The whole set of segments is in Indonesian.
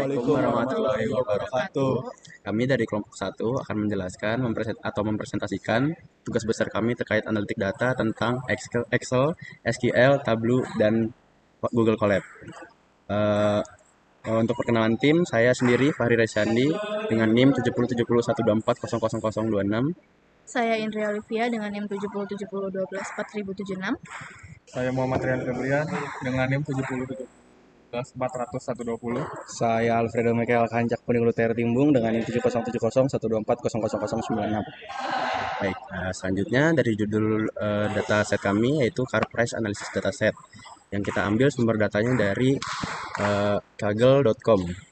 Assalamualaikum warahmatullahi wabarakatuh. Kami dari kelompok 1 akan menjelaskan atau mempresentasikan tugas besar kami terkait analitik data tentang Excel, SQL, Tableau, dan Google Colab. Eh, untuk perkenalan tim, saya sendiri Fahri Resyandi dengan NIM 707012400026. Saya Indria Olivia dengan NIM 7070124076. Saya Muhammad Rian Febrian dengan NIM 707011400120. Saya Alfredo Michael Kancak Puning Luther Timbung dengan NIM 707012400096. Baik, selanjutnya dari judul dataset kami yaitu Car Price Analysis Dataset yang kita ambil sumber datanya dari kaggle.com.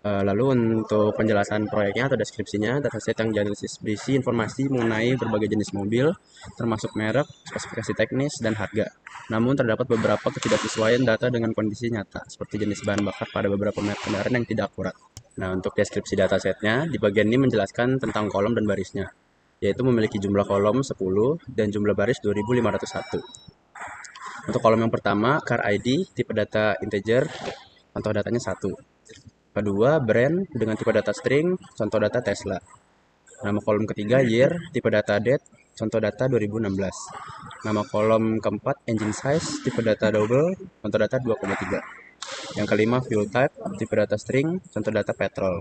Lalu untuk penjelasan proyeknya atau deskripsinya, dataset yang dianalisis berisi informasi mengenai berbagai jenis mobil, termasuk merek, spesifikasi teknis, dan harga. Namun terdapat beberapa ketidaksesuaian data dengan kondisi nyata, seperti jenis bahan bakar pada beberapa merek kendaraan yang tidak akurat. Nah, untuk deskripsi datasetnya, di bagian ini menjelaskan tentang kolom dan barisnya, yaitu memiliki jumlah kolom 10 dan jumlah baris 2501. Untuk kolom yang pertama, car ID, tipe data integer, contoh datanya 1. Kedua, brand dengan tipe data string, contoh data Tesla. Nama kolom ketiga, year, tipe data date, contoh data 2016. Nama kolom keempat, engine size, tipe data double, contoh data 2,3. Yang kelima, fuel type, tipe data string, contoh data petrol.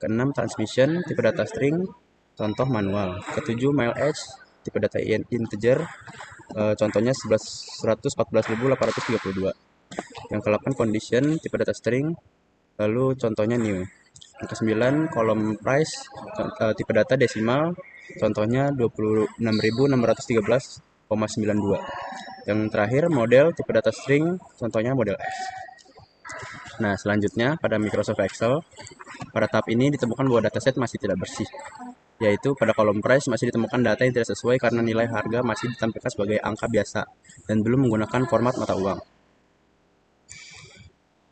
Keenam, transmission, tipe data string, contoh manual. Ketujuh, mile age, tipe data integer, contohnya 114.832. Yang ke-8, condition, tipe data string, lalu contohnya new. Yang ke-9, kolom price, tipe data desimal, contohnya 26.613,92. Yang terakhir, model, tipe data string, contohnya model X. Nah, selanjutnya pada Microsoft Excel, pada tahap ini ditemukan bahwa dataset masih tidak bersih, yaitu pada kolom price masih ditemukan data yang tidak sesuai karena nilai harga masih ditampilkan sebagai angka biasa dan belum menggunakan format mata uang.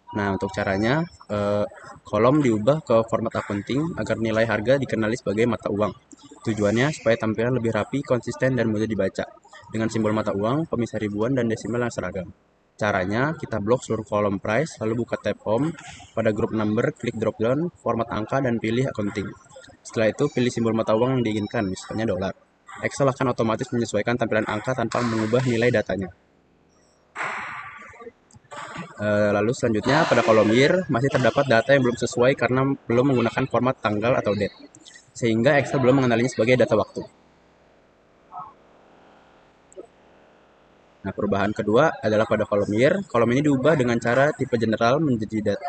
Nah, untuk caranya, kolom diubah ke format accounting agar nilai harga dikenali sebagai mata uang. Tujuannya supaya tampilan lebih rapi, konsisten, dan mudah dibaca, dengan simbol mata uang, pemisah ribuan, dan desimal yang seragam. Caranya, kita blok seluruh kolom price, lalu buka tab home, pada grup number, klik drop down, format angka, dan pilih accounting. Setelah itu, pilih simbol mata uang yang diinginkan, misalnya dolar. Excel akan otomatis menyesuaikan tampilan angka tanpa mengubah nilai datanya. Lalu selanjutnya pada kolom year masih terdapat data yang belum sesuai karena belum menggunakan format tanggal atau date, sehingga Excel belum mengenalinya sebagai data waktu. Nah, perubahan kedua adalah pada kolom year. Kolom ini diubah dengan cara tipe general menjadi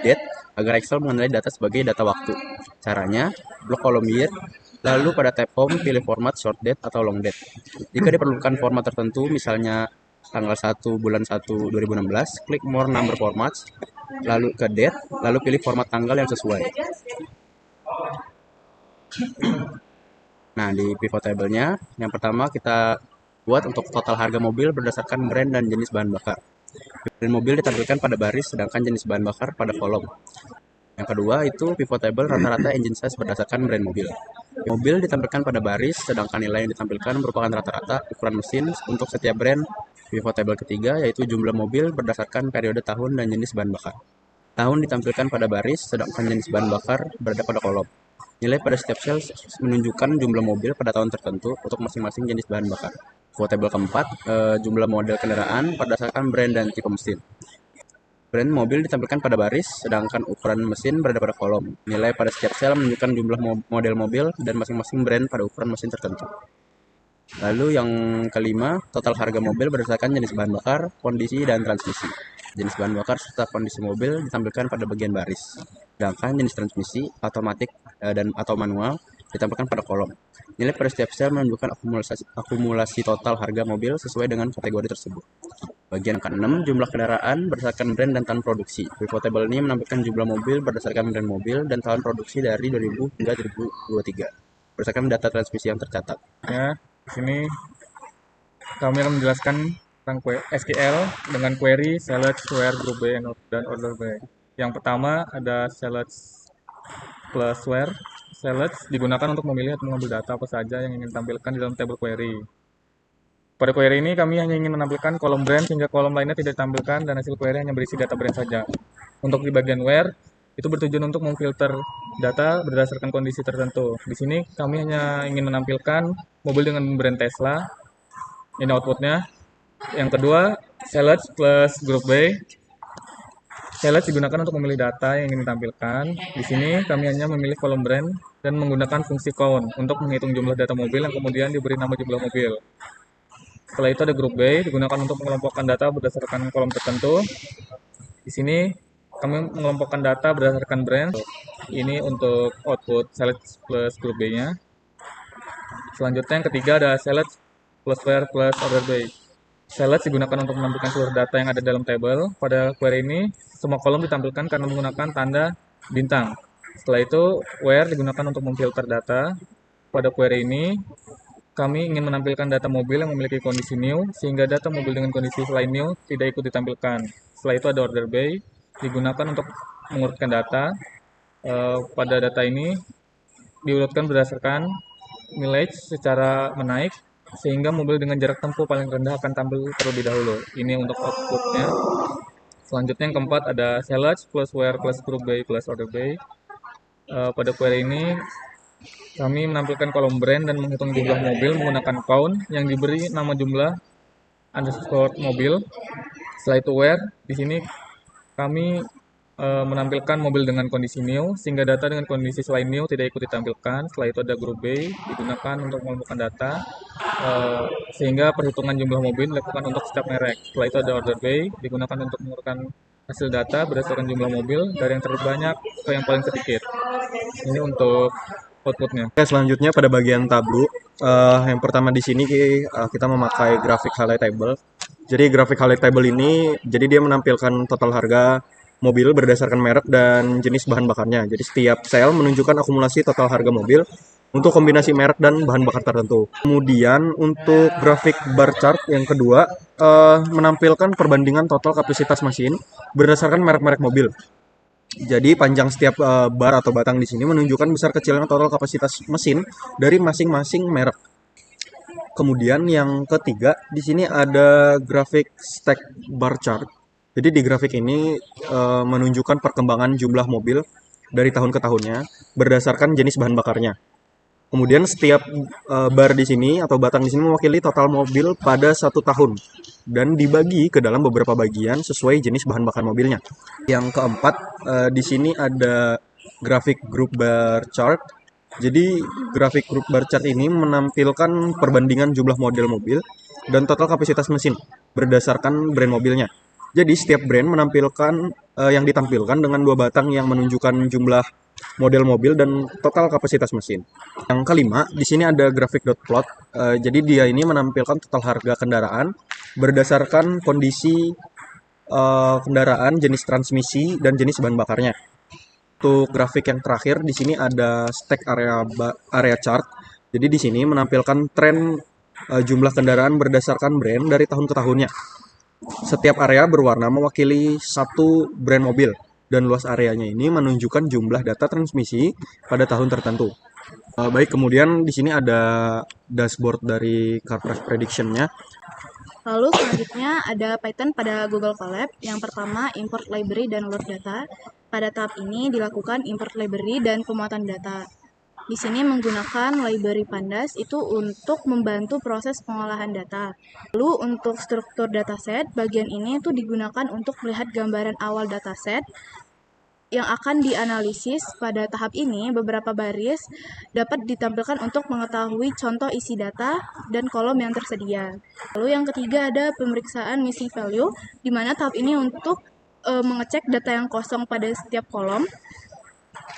date agar Excel mengenali data sebagai data waktu. Caranya, blok kolom year, lalu pada tab home pilih format short date atau long date. Jika diperlukan format tertentu, misalnya tanggal 1 bulan 1 2016, klik more number formats, lalu ke date, lalu pilih format tanggal yang sesuai. Nah, di pivot table-nya, yang pertama kita buat untuk total harga mobil berdasarkan brand dan jenis bahan bakar. Brand mobil ditampilkan pada baris, sedangkan jenis bahan bakar pada kolom. Yang kedua itu pivot table rata-rata engine size berdasarkan brand mobil. Mobil ditampilkan pada baris, sedangkan nilai yang ditampilkan merupakan rata-rata ukuran mesin untuk setiap brand. Pivot table ketiga yaitu jumlah mobil berdasarkan periode tahun dan jenis bahan bakar. Tahun ditampilkan pada baris, sedangkan jenis bahan bakar berada pada kolom. Nilai pada setiap sel menunjukkan jumlah mobil pada tahun tertentu untuk masing-masing jenis bahan bakar. Pivot table keempat, jumlah model kendaraan berdasarkan brand dan tipe mesin. Brand mobil ditampilkan pada baris, sedangkan ukuran mesin berada pada kolom. Nilai pada setiap sel menunjukkan jumlah model mobil dan masing-masing brand pada ukuran mesin tertentu. Lalu yang kelima, total harga mobil berdasarkan jenis bahan bakar, kondisi, dan transmisi. Jenis bahan bakar serta kondisi mobil ditampilkan pada bagian baris. Sedangkan jenis transmisi, otomatik atau manual ditampilkan pada kolom. Nilai pada setiap sel menunjukkan akumulasi total harga mobil sesuai dengan kategori tersebut. Bagian ke-6, jumlah kendaraan berdasarkan brand dan tahun produksi. Pivot table ini menampilkan jumlah mobil berdasarkan brand mobil dan tahun produksi dari 2000 hingga 2023 berdasarkan data transmisi yang tercatat. Ya, di sini kami akan menjelaskan tentang SQL dengan query select where group by dan order by. Yang pertama ada select plus where. Select digunakan untuk memilih atau mengambil data apa saja yang ingin ditampilkan di dalam table query. Pada query ini kami hanya ingin menampilkan kolom brand sehingga kolom lainnya tidak ditampilkan dan hasil query hanya berisi data brand saja. Untuk di bagian where, itu bertujuan untuk memfilter data berdasarkan kondisi tertentu. Di sini kami hanya ingin menampilkan mobil dengan brand Tesla. Ini outputnya. Yang kedua, Select plus Group B. Select digunakan untuk memilih data yang ingin ditampilkan. Di sini kami hanya memilih kolom brand dan menggunakan fungsi count untuk menghitung jumlah data mobil yang kemudian diberi nama jumlah mobil. Setelah itu ada Group B, digunakan untuk mengelompokkan data berdasarkan kolom tertentu. Di sini kami mengelompokkan data berdasarkan brand. Ini untuk output Select plus Group B-nya. Selanjutnya yang ketiga ada Select plus Where plus Order By. Select digunakan untuk menampilkan seluruh data yang ada dalam tabel. Pada query ini, semua kolom ditampilkan karena menggunakan tanda bintang. Setelah itu, Where digunakan untuk memfilter data. Pada query ini, kami ingin menampilkan data mobil yang memiliki kondisi new, sehingga data mobil dengan kondisi selain new tidak ikut ditampilkan. Setelah itu ada Order By, digunakan untuk mengurutkan data. Pada data ini, diurutkan berdasarkan mileage secara menaik, sehingga mobil dengan jarak tempuh paling rendah akan tampil terlebih dahulu. Ini untuk outputnya. Selanjutnya yang keempat ada Select plus Where plus Group By plus Order By. Pada query ini kami menampilkan kolom brand dan menghitung jumlah mobil menggunakan count yang diberi nama jumlah underscore mobil. Setelah itu Where, di sini kami menampilkan mobil dengan kondisi new, sehingga data dengan kondisi selain new tidak ikut ditampilkan. Setelah itu ada Group B, digunakan untuk mengumpulkan data, sehingga perhitungan jumlah mobil dilakukan untuk setiap merek. Setelah itu ada Order By, digunakan untuk mengumpulkan hasil data berdasarkan jumlah mobil dari yang terbanyak ke yang paling sedikit. Ini untuk outputnya. Oke, selanjutnya pada bagian tableau, yang pertama di sini kita memakai grafik highlight table. Jadi grafik highlight table ini, jadi dia menampilkan total harga mobil berdasarkan merek dan jenis bahan bakarnya. Jadi setiap sel menunjukkan akumulasi total harga mobil untuk kombinasi merek dan bahan bakar tertentu. Kemudian untuk grafik bar chart yang kedua, menampilkan perbandingan total kapasitas mesin berdasarkan merek-merek mobil. Jadi panjang setiap bar atau batang di sini menunjukkan besar kecilnya total kapasitas mesin dari masing-masing merek. Kemudian yang ketiga di sini ada grafik stack bar chart. Jadi di grafik ini menunjukkan perkembangan jumlah mobil dari tahun ke tahunnya berdasarkan jenis bahan bakarnya. Kemudian setiap bar di sini atau batang di sini mewakili total mobil pada 1 tahun dan dibagi ke dalam beberapa bagian sesuai jenis bahan bakar mobilnya. Yang keempat, di sini ada grafik group bar chart. Jadi grafik group bar chart ini menampilkan perbandingan jumlah model mobil dan total kapasitas mesin berdasarkan brand mobilnya. Jadi setiap brand menampilkan yang ditampilkan dengan 2 batang yang menunjukkan jumlah model mobil dan total kapasitas mesin. Yang kelima, di sini ada grafik dot plot. Jadi dia ini menampilkan total harga kendaraan berdasarkan kondisi kendaraan, jenis transmisi dan jenis bahan bakarnya. Untuk grafik yang terakhir di sini ada stack area chart. Jadi di sini menampilkan tren jumlah kendaraan berdasarkan brand dari tahun ke tahunnya. Setiap area berwarna mewakili satu brand mobil dan luas areanya ini menunjukkan jumlah data transmisi pada tahun tertentu. Baik, kemudian di sini ada dashboard dari car price prediction-nya. Lalu selanjutnya ada Python pada Google Colab. Yang pertama, import library dan load data. Pada tahap ini dilakukan import library dan pemuatan data. Di sini menggunakan library Pandas itu untuk membantu proses pengolahan data. Lalu untuk struktur dataset, bagian ini itu digunakan untuk melihat gambaran awal dataset yang akan dianalisis. Pada tahap ini, beberapa baris dapat ditampilkan untuk mengetahui contoh isi data dan kolom yang tersedia. Lalu yang ketiga ada pemeriksaan missing value, di mana tahap ini untuk mengecek data yang kosong pada setiap kolom.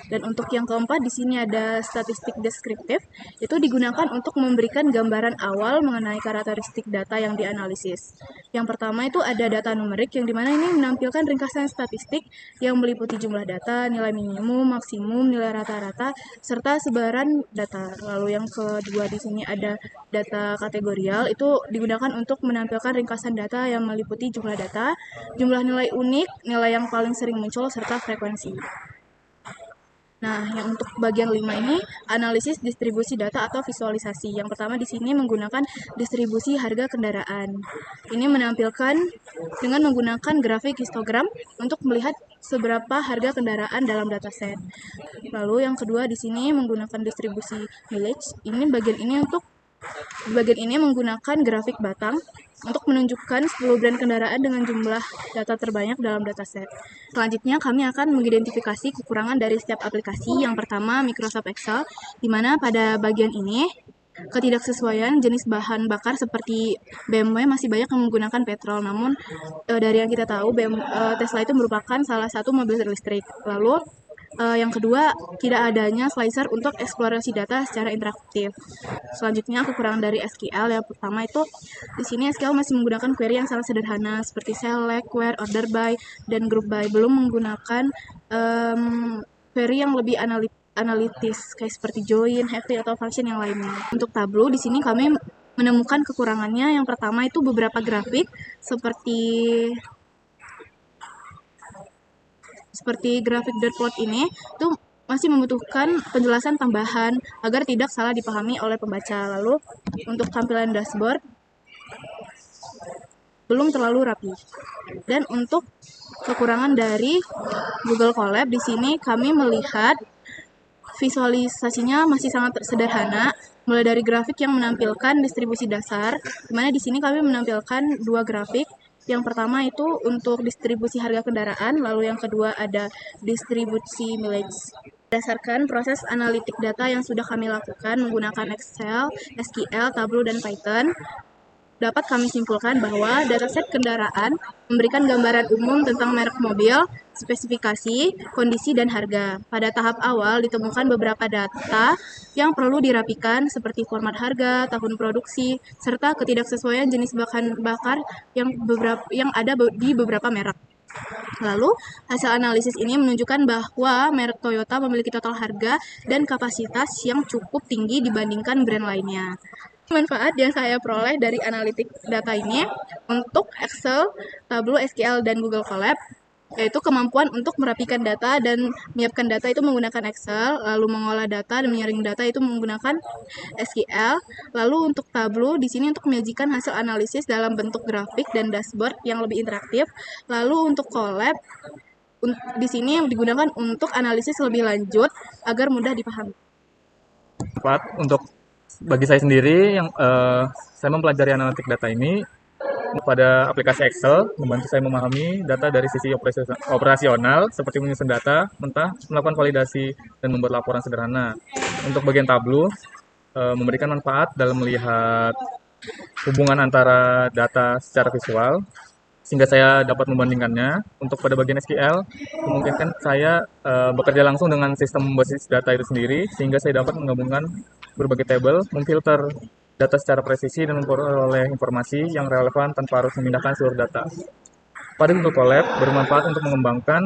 Dan untuk yang keempat, di sini ada statistik deskriptif, itu digunakan untuk memberikan gambaran awal mengenai karakteristik data yang dianalisis. Yang pertama itu ada data numerik, yang dimana ini menampilkan ringkasan statistik yang meliputi jumlah data, nilai minimum, maksimum, nilai rata-rata, serta sebaran data. Lalu yang kedua di sini ada data kategorial, itu digunakan untuk menampilkan ringkasan data yang meliputi jumlah data, jumlah nilai unik, nilai yang paling sering muncul, serta frekuensi. Nah, yang untuk bagian 5 ini analisis distribusi data atau visualisasi. Yang pertama di sini menggunakan distribusi harga kendaraan. Ini menampilkan dengan menggunakan grafik histogram untuk melihat seberapa harga kendaraan dalam dataset. Lalu yang kedua di sini menggunakan distribusi mileage. Bagian ini menggunakan grafik batang untuk menunjukkan 10 brand kendaraan dengan jumlah data terbanyak dalam dataset. Selanjutnya, kami akan mengidentifikasi kekurangan dari setiap aplikasi. Yang pertama, Microsoft Excel, di mana pada bagian ini ketidaksesuaian jenis bahan bakar seperti BMW masih banyak yang menggunakan petrol. Namun, dari yang kita tahu, Tesla itu merupakan salah satu mobil listrik. Lalu, yang kedua, tidak adanya slicer untuk eksplorasi data secara interaktif. Selanjutnya, kekurangan dari SQL yang pertama itu di sini SQL masih menggunakan query yang sangat sederhana seperti select, where, order by, dan group by, belum menggunakan query yang lebih analitis kayak seperti join, have atau function yang lainnya. Untuk Tableau di sini kami menemukan kekurangannya. Yang pertama itu beberapa grafik seperti grafik dot plot ini itu masih membutuhkan penjelasan tambahan agar tidak salah dipahami oleh pembaca. Lalu untuk tampilan dashboard belum terlalu rapi. Dan untuk kekurangan dari Google Colab di sini kami melihat visualisasinya masih sangat sederhana, mulai dari grafik yang menampilkan distribusi dasar, di mana di sini kami menampilkan dua grafik. Yang pertama itu untuk distribusi harga kendaraan, lalu yang kedua ada distribusi mileage. Berdasarkan proses analitik data yang sudah kami lakukan menggunakan Excel, SQL, Tableau, dan Python, dapat kami simpulkan bahwa dataset kendaraan memberikan gambaran umum tentang merek mobil, spesifikasi, kondisi, dan harga. Pada tahap awal ditemukan beberapa data yang perlu dirapikan seperti format harga, tahun produksi, serta ketidaksesuaian jenis bahan bakar yang ada di beberapa merek. Lalu, hasil analisis ini menunjukkan bahwa merek Toyota memiliki total harga dan kapasitas yang cukup tinggi dibandingkan brand lainnya. Manfaat yang saya peroleh dari analitik data ini untuk Excel, Tableau, SQL, dan Google Colab yaitu kemampuan untuk merapikan data dan menyiapkan data itu menggunakan Excel, lalu mengolah data dan menyaring data itu menggunakan SQL, lalu untuk Tableau di sini untuk menyajikan hasil analisis dalam bentuk grafik dan dashboard yang lebih interaktif, lalu untuk Colab di sini digunakan untuk analisis lebih lanjut agar mudah dipahami. Untuk bagi saya sendiri yang saya mempelajari analitik data ini pada aplikasi Excel membantu saya memahami data dari sisi operasional seperti menyusun data, mentah, melakukan validasi, dan membuat laporan sederhana. Untuk bagian Tableau memberikan manfaat dalam melihat hubungan antara data secara visual sehingga saya dapat membandingkannya. Untuk pada bagian SQL memungkinkan saya bekerja langsung dengan sistem basis data itu sendiri sehingga saya dapat menggabungkan berbagai tabel, memfilter data secara presisi dan memperoleh informasi yang relevan tanpa harus memindahkan seluruh data. Pada Google Colab bermanfaat untuk mengembangkan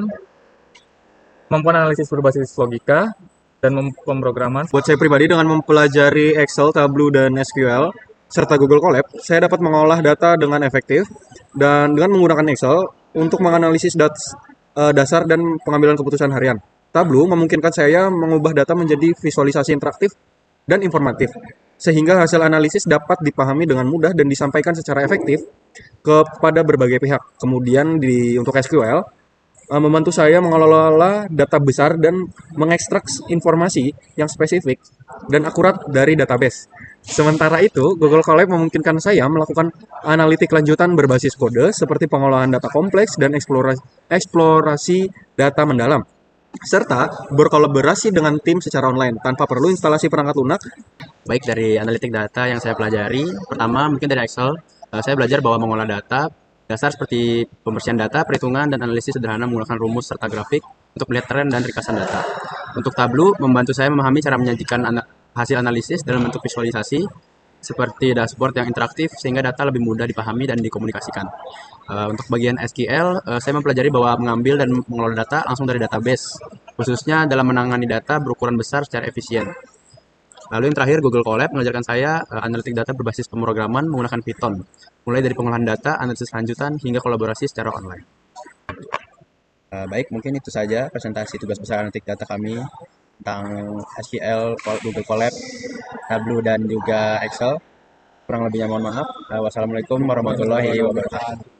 kemampuan analisis berbasis logika dan pemrograman. Buat saya pribadi dengan mempelajari Excel, Tableau, dan SQL serta Google Colab, saya dapat mengolah data dengan efektif dan dengan menggunakan Excel untuk menganalisis dasar dan pengambilan keputusan harian. Tableau memungkinkan saya mengubah data menjadi visualisasi interaktif dan informatif, sehingga hasil analisis dapat dipahami dengan mudah dan disampaikan secara efektif kepada berbagai pihak. Kemudian untuk SQL, membantu saya mengelola data besar dan mengekstrak informasi yang spesifik dan akurat dari database. Sementara itu, Google Colab memungkinkan saya melakukan analitik lanjutan berbasis kode seperti pengolahan data kompleks dan eksplorasi data mendalam, serta berkolaborasi dengan tim secara online tanpa perlu instalasi perangkat lunak. Baik, dari analitik data yang saya pelajari, pertama mungkin dari Excel, saya belajar bahwa mengolah data dasar seperti pembersihan data, perhitungan, dan analisis sederhana menggunakan rumus serta grafik untuk melihat tren dan ringkasan data. Untuk Tableau, membantu saya memahami cara menyajikan hasil analisis dalam bentuk visualisasi seperti dashboard yang interaktif sehingga data lebih mudah dipahami dan dikomunikasikan. Untuk bagian SQL, saya mempelajari bahwa mengambil dan mengelola data langsung dari database, khususnya dalam menangani data berukuran besar secara efisien. Lalu yang terakhir, Google Colab mengajarkan saya analitik data berbasis pemrograman menggunakan Python, mulai dari pengolahan data, analisis lanjutan, hingga kolaborasi secara online. Baik, mungkin itu saja presentasi tugas besar analitik data kami tentang SQL, Google Colab, Tableau dan juga Excel. Kurang lebihnya mohon maaf. Wassalamualaikum warahmatullahi wabarakatuh.